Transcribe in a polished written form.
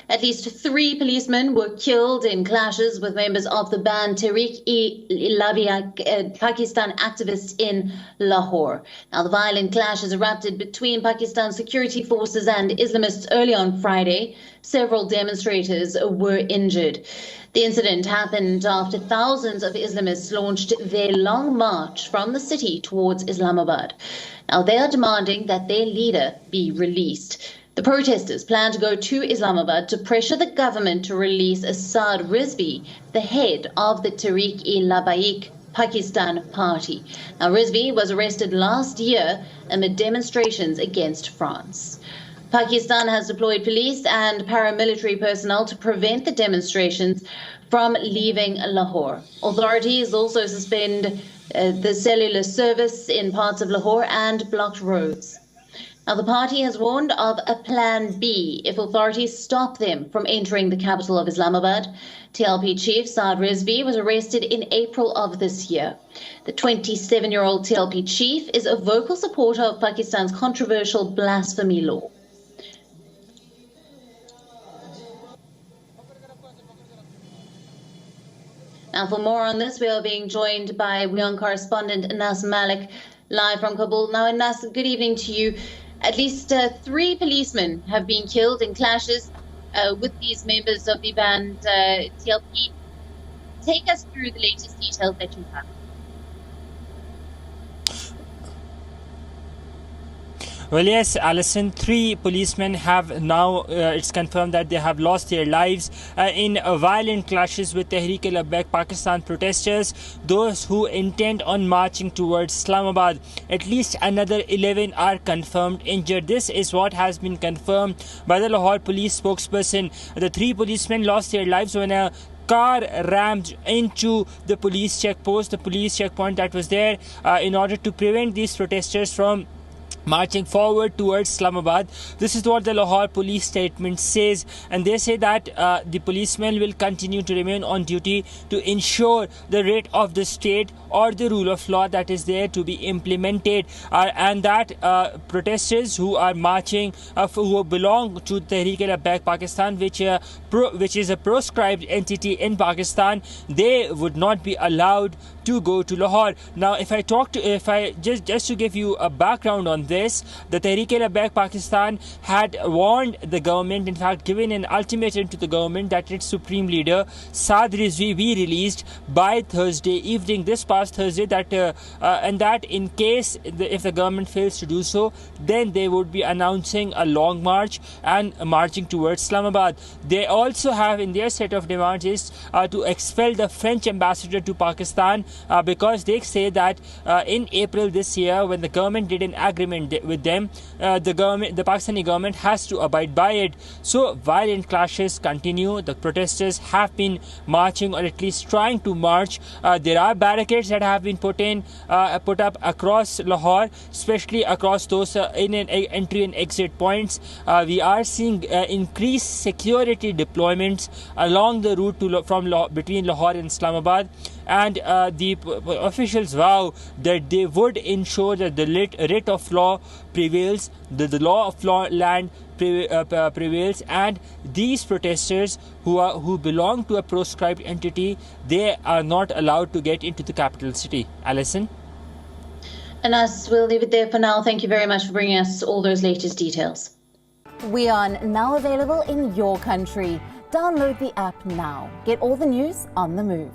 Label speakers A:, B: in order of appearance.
A: At least 3 policemen were killed in clashes with members of the banned Tehreek-e-Labiak Pakistan activists in Lahore. Now, the violent clashes erupted between Pakistan's security forces and Islamists early on Friday. Several demonstrators were injured. The incident happened after thousands of Islamists launched their long march from the city towards Islamabad. Now, they are demanding that their leader be released. The protesters plan to go to Islamabad to pressure the government to release Saad Rizvi, the head of the Tehreek-e-Labbaik Pakistan party. Now, Rizvi was arrested last year amid demonstrations against France. Pakistan has deployed police and paramilitary personnel to prevent the demonstrations from leaving Lahore. Authorities also suspend the cellular service in parts of Lahore and blocked roads. Now, the party has warned of a plan B if authorities stop them from entering the capital of Islamabad. TLP chief Saad Rizvi was arrested in April of this year. The 27-year-old TLP chief is a vocal supporter of Pakistan's controversial blasphemy law. Now, for more on this, we are being joined by WION correspondent Anas Malik, live from Kabul. Now, Anas, good evening to you. At least 3 policemen have been killed in clashes with these members of the banned TLP. Take us through the latest details that you have.
B: Well, yes, Alison, 3 policemen have now, it's confirmed that they have lost their lives in violent clashes with Tehreek-e-Labbaik Pakistan protesters, those who intend on marching towards Islamabad. At least another 11 are confirmed injured. This is what has been confirmed by the Lahore police spokesperson. The 3 policemen lost their lives when a car rammed into the police checkpoint that was there in order to prevent these protesters from marching forward towards Islamabad. This is what the Lahore police statement says, and they say that the policemen will continue to remain on duty to ensure the rate of the state or the rule of law that is there to be implemented, and that protesters who are marching, who belong to Tehreek-e-Labbaik Pakistan, which is a proscribed entity in Pakistan, they would not be allowed to go to Lahore. Now, if I just to give you a background on this, the Tehreek-e-Labbaik Pakistan had warned the government, in fact given an ultimatum to the government, that its supreme leader Saad Rizvi be released by Thursday evening, this past Thursday, and that in case if the government fails to do so, then they would be announcing a long march and marching towards Islamabad. They also have in their set of demands is to expel the French ambassador to Pakistan, because they say that in April this year, when the government did an agreement with them, the Pakistani government has to abide by it. So violent clashes continue. The protesters have been marching, or at least trying to march. There are barricades that have been put up across Lahore, especially across those in entry and exit points. We are seeing increased security deployments along the route between Lahore and Islamabad, and the officials vow that they would ensure that the writ of law prevails, the law of land prevails, and these protesters who belong to a proscribed entity, they are not allowed to get into the capital city. Alison?
A: Anas, we'll leave it there for now. Thank you very much for bringing us all those latest details.
C: WION, now available in your country. Download the app now. Get all the news on the move.